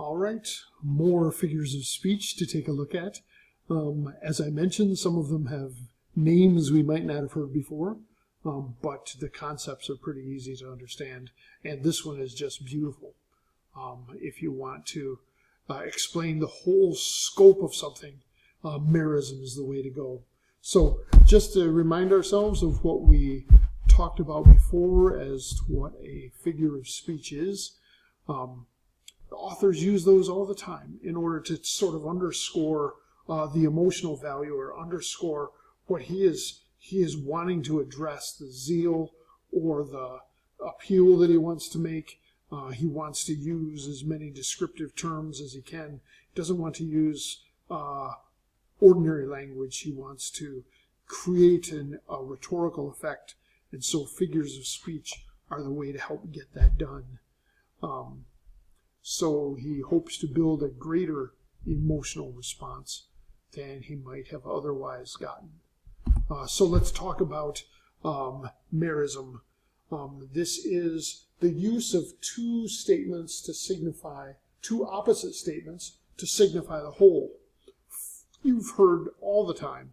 All right, more figures of speech to take a look at. As I mentioned, some of them have names we might not have heard before, but the concepts are pretty easy to understand, and this one is just beautiful. If you want to explain the whole scope of something, Merism is the way to go. So just to remind ourselves of what we talked about before as to what a figure of speech is, the authors use those all the time in order to sort of underscore the emotional value or underscore what he is wanting to address, the zeal or the appeal that he wants to make. He wants to use as many descriptive terms as he can. He doesn't want to use ordinary language. He wants to create a rhetorical effect, and so figures of speech are the way to help get that done. So he hopes to build a greater emotional response than he might have otherwise gotten. So let's talk about Merism. This is the use of two opposite statements to signify the whole. You've heard all the time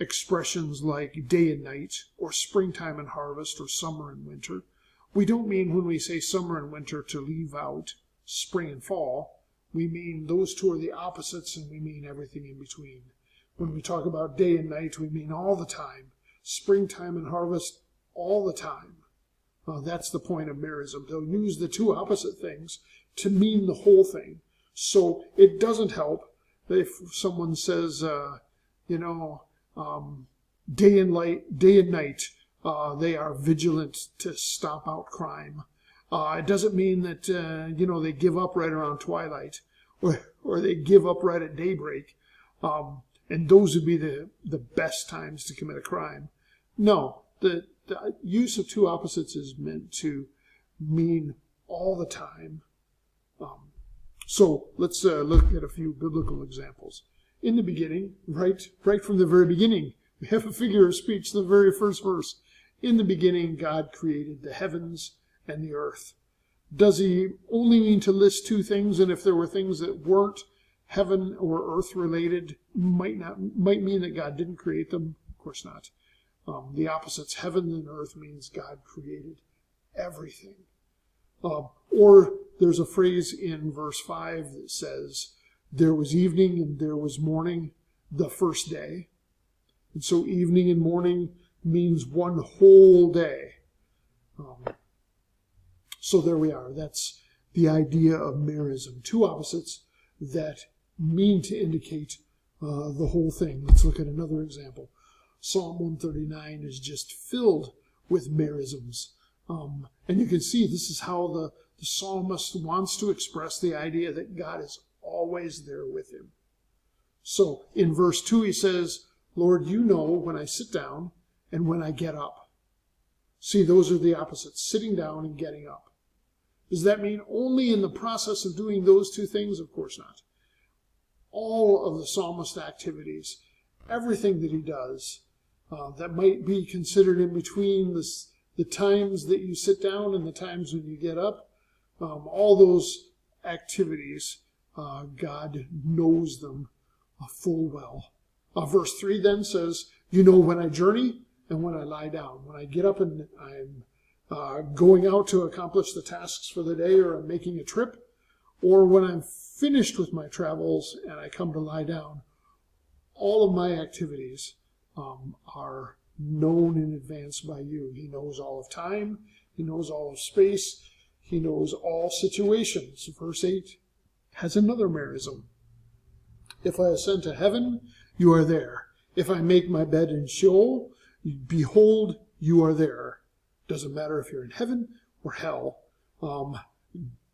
expressions like day and night, or springtime and harvest, or summer and winter. We don't mean when we say summer and winter to leave out spring and fall. We mean those two are the opposites, and we mean everything in between. When we talk about day and night, we mean all the time. Springtime and harvest, all the time. That's the point of Merism. They'll use the two opposite things to mean the whole thing. So it doesn't help if someone says, day and night, they are vigilant to stomp out crime. It doesn't mean that, they give up right around twilight or they give up right at daybreak. And those would be the best times to commit a crime. No, the use of two opposites is meant to mean all the time. So let's look at a few biblical examples. In the beginning, right from the very beginning, we have a figure of speech, the very first verse. In the beginning, God created the heavens and the earth. Does he only mean to list two things, and if there were things that weren't heaven or earth related, might mean that God didn't create them? Of course not. The opposites, heaven and earth, means God created everything. Or there's a phrase in verse 5 that says, there was evening and there was morning the first day. And so evening and morning means one whole day. So there we are. That's the idea of Merism. Two opposites that mean to indicate the whole thing. Let's look at another example. Psalm 139 is just filled with merisms. And you can see this is how the psalmist wants to express the idea that God is always there with him. So in verse 2 he says, Lord, you know when I sit down and when I get up. See, those are the opposites, sitting down and getting up. Does that mean only in the process of doing those two things? Of course not. All of the psalmist's activities, everything that he does, that might be considered in between the times that you sit down and the times when you get up, all those activities, God knows them full well. Verse 3 then says, you know when I journey and when I lie down. When I get up and I'm going out to accomplish the tasks for the day, or I'm making a trip, or when I'm finished with my travels and I come to lie down, all of my activities are known in advance by you. He knows all of time. He knows all of space. He knows all situations. Verse 8 has another merism. If I ascend to heaven, you are there. If I make my bed in Sheol, behold, you are there. Doesn't matter if you're in heaven or hell.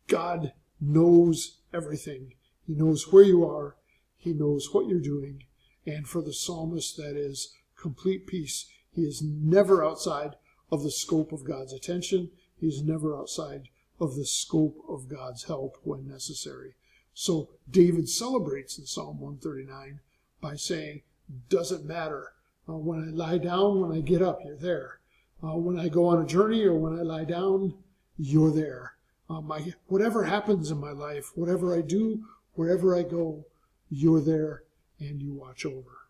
God knows everything. He knows where you are. He knows what you're doing. And for the psalmist, that is complete peace. He is never outside of the scope of God's attention. He is never outside of the scope of God's help when necessary. So David celebrates in Psalm 139 by saying, doesn't matter. When I lie down, when I get up, you're there. When I go on a journey or when I lie down, you're there. Whatever happens in my life, whatever I do, wherever I go, you're there and you watch over.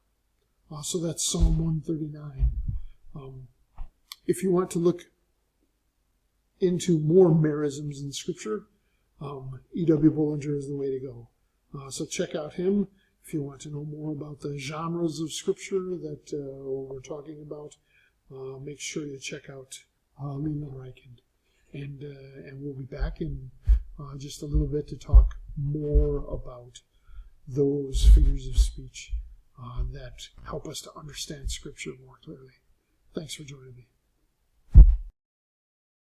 So that's Psalm 139. If you want to look into more merisms in Scripture, E.W. Bullinger is the way to go. So check out him. If you want to know more about the genres of Scripture that we're talking about, make sure you check out Leland Reichend. And we'll be back in just a little bit to talk more about those figures of speech that help us to understand Scripture more clearly. Thanks for joining me.